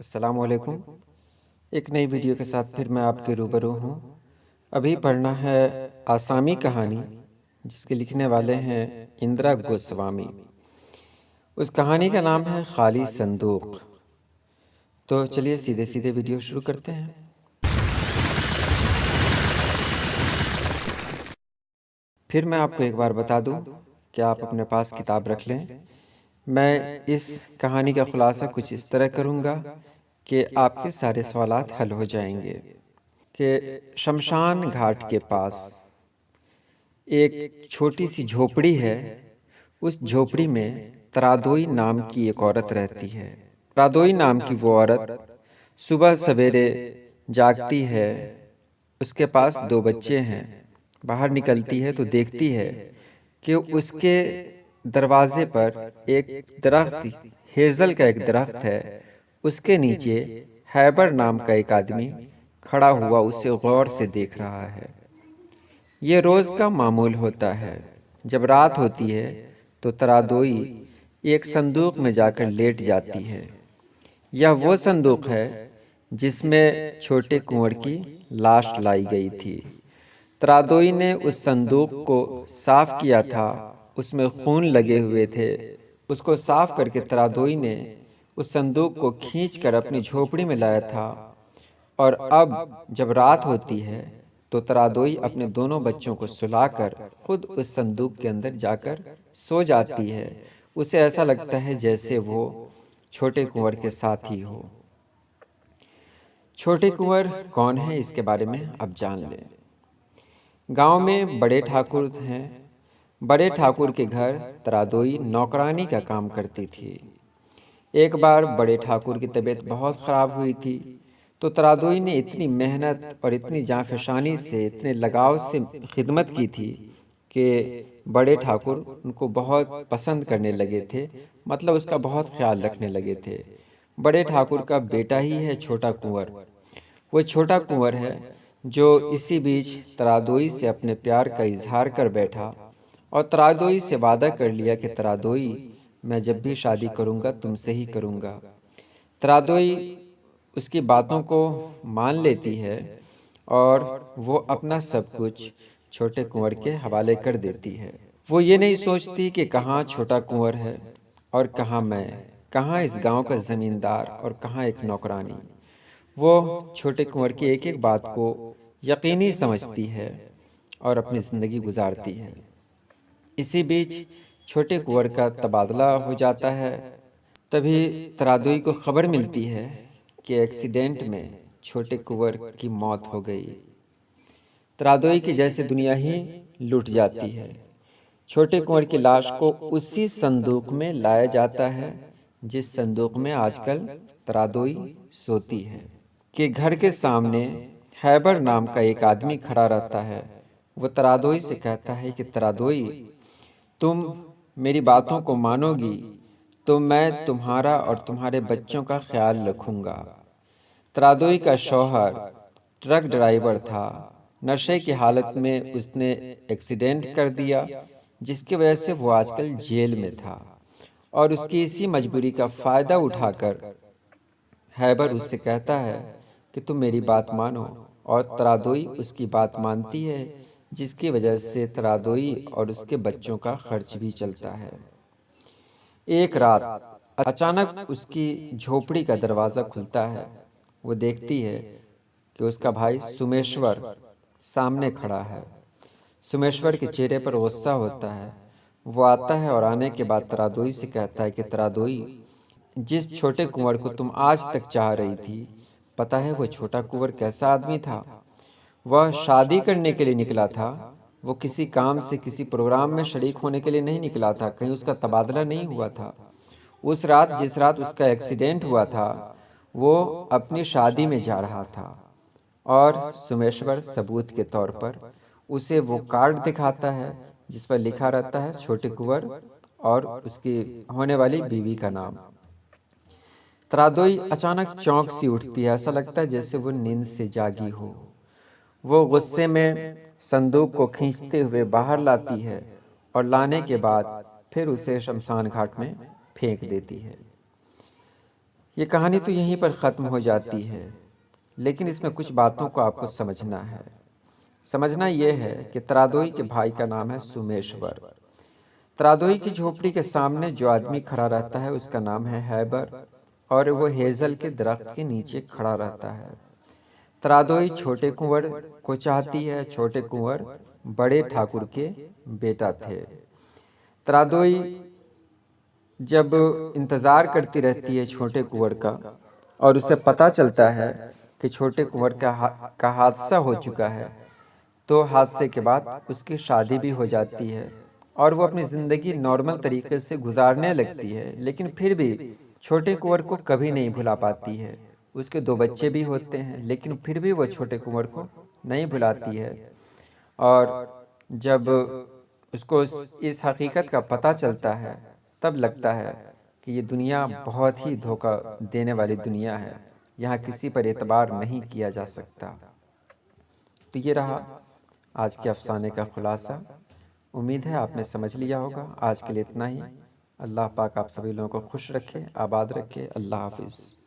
अस्सलामुअलैकुम। एक नई वीडियो के साथ फिर मैं आपके रूबरू हूँ। अभी पढ़ना है आसामी कहानी, जिसके लिखने वाले हैं इंदिरा गोस्वामी। उस कहानी का नाम है खाली संदूक। तो चलिए सीधे सीधे वीडियो शुरू करते हैं। फिर मैं आपको एक बार बता दूं कि आप अपने पास किताब रख लें। मैं इस कहानी का खुलासा कुछ इस तरह करूँगा कि आपके सारे सवालात हल हो जाएंगे। कि शमशान घाट के पास एक छोटी सी झोपड़ी है। उस झोपड़ी में तरादोई नाम की एक औरत रहती है। तरादोई नाम की वो औरत सुबह सवेरे जागती है। उसके पास दो बच्चे हैं। बाहर निकलती है तो देखती है कि उसके दरवाजे पर एक दरख्त, हेजल का एक दरख्त है। उसके नीचे हैबर नाम का एक आदमी खड़ा हुआ उसे गौर से देख रहा है। ये रोज़ का मामूल होता है। जब रात होती है तो तरादोई एक संदूक में जाकर लेट जाती है। यह वो संदूक है जिसमें छोटे कुंवर की लाश लाई गई थी। तरादोई ने उस संदूक को साफ किया था। उसमें खून लगे हुए थे। उसको साफ करके तरादोई ने उस संदूक को खींचकर अपनी झोपड़ी में लाया था। और अब जब रात होती है तो तरादोई अपने दोनों बच्चों को सुलाकर खुद उस संदूक के अंदर जाकर सो जाती है। उसे ऐसा लगता है जैसे वो छोटे कुंवर के साथ ही हो। छोटे कुंवर कौन है, इसके बारे में अब जान लें। गांव में बड़े ठाकुर हैं। बड़े ठाकुर के घर तरादोई नौकरानी का काम करती थी। एक बार बड़े ठाकुर की तबीयत बहुत ख़राब हुई थी, तो तरादोई ने इतनी मेहनत और इतनी जांफशानी से, इतने लगाव से खिदमत की थी कि बड़े ठाकुर उनको बहुत पसंद करने लगे थे। मतलब उसका बहुत ख्याल रखने लगे थे। बड़े ठाकुर का बेटा ही है छोटा कुंवर। वो छोटा कुंवर है जो इसी बीच तरादोई से अपने प्यार का इजहार कर बैठा और तरादोई से वादा कर लिया कि तरादोई, मैं जब भी शादी करूँगा तुमसे ही करूँगा। तरादोई उसकी बातों को मान लेती है और वो अपना सब कुछ छोटे कुंवर के हवाले कर देती है। वो ये नहीं सोचती कि कहाँ छोटा कुंवर है और कहाँ मैं, कहाँ इस गांव का ज़मींदार और कहाँ एक नौकरानी। वो छोटे कुंवर की एक एक बात को यकीनी समझती है और अपनी ज़िंदगी गुजारती है। इसी बीच छोटे कुंवर का तबादला हो जाता है। तभी तरादोई को खबर मिलती है कि एक्सीडेंट में छोटे कुंवर की मौत हो गई। तरादोई की जैसे दुनिया ही लुट जाती है। छोटे कुंवर की लाश को उसी संदूक में लाया जाता है जिस संदूक में आजकल तरादोई सोती है। कि घर के सामने हैबर नाम का एक आदमी खड़ा रहता है। वो तरादोई से कहता है कि तरादोई, तुम मेरी बातों को मानोगी तो मैं तुम्हारा और तुम्हारे बच्चों का ख्याल रखूंगा। तरादोई का शौहर ट्रक ड्राइवर था। नशे की हालत में उसने एक्सीडेंट कर दिया, जिसकी वजह से वो आजकल जेल में था। और उसकी इसी मजबूरी का फ़ायदा उठाकर हैबर उससे कहता है कि तुम मेरी बात मानो। और तरादोई उसकी बात मानती है, जिसकी वजह से तरादोई और उसके बच्चों का खर्च भी चलता है। एक रात अचानक उसकी झोपड़ी का दरवाज़ा खुलता है। वो देखती है कि उसका भाई सुमेश्वर सामने खड़ा है। सुमेश्वर के चेहरे पर गुस्सा होता है। वो आता है और आने के बाद तरादोई से कहता है कि तरादोई, जिस छोटे कुंवर को तुम आज तक चाह रही थी, पता है वो छोटा कुंवर कैसा आदमी था? वह शादी करने के लिए निकला था। वो किसी काम से, किसी प्रोग्राम में शरीक होने के लिए नहीं निकला था। कहीं उसका तबादला नहीं हुआ था। उस रात, जिस रात उसका एक्सीडेंट हुआ था, वो अपनी शादी में जा रहा था। और सुमेश्वर सबूत के तौर पर उसे वो कार्ड दिखाता है जिस पर लिखा रहता है छोटे कुंवर और उसकी होने वाली बीवी का नाम। तरादोई अचानक चौंक सी उठती है। ऐसा लगता है जैसे वो नींद से जागी हो। वो गुस्से में संदूक को खींचते हुए बाहर लाती है और लाने के बाद फिर उसे शमशान घाट में फेंक देती है। ये कहानी तो यहीं पर ख़त्म हो जाती है, लेकिन इसमें कुछ बातों को आपको समझना है। समझना यह है कि त्रादोई के भाई का नाम है सुमेश्वर। त्रादोई की झोपड़ी के सामने जो आदमी खड़ा रहता है उसका नाम है हैबर, और वो हेजल के दरख्त के नीचे खड़ा रहता है। त्रादोई छोटे कुंवर को चाहती है। छोटे कुंवर बड़े ठाकुर के बेटा थे। त्रादोई जब इंतज़ार करती रहती है छोटे कुंवर का, और उसे पता चलता है कि छोटे कुंवर का हादसा हो चुका है, तो हादसे के बाद उसकी शादी भी हो जाती है और वो अपनी ज़िंदगी नॉर्मल तरीके से गुजारने लगती है। लेकिन फिर भी छोटे कुंवर को कभी नहीं भुला पाती है। उसके 2 बच्चे भी होते हैं, लेकिन फिर भी वो छोटे कुंवर को नहीं भुलाती है। और जब उसको इस हकीकत का पता चलता है, तब लगता है कि ये दुनिया बहुत ही धोखा देने वाली दुनिया है। यहाँ किसी पर एतबार नहीं किया जा सकता। तो ये रहा आज के अफसाने का खुलासा। उम्मीद है आपने समझ लिया होगा। आज के लिए इतना ही। अल्लाह पाक आप सभी लोगों को खुश रखे, आबाद रखे। अल्लाह हाफिज़।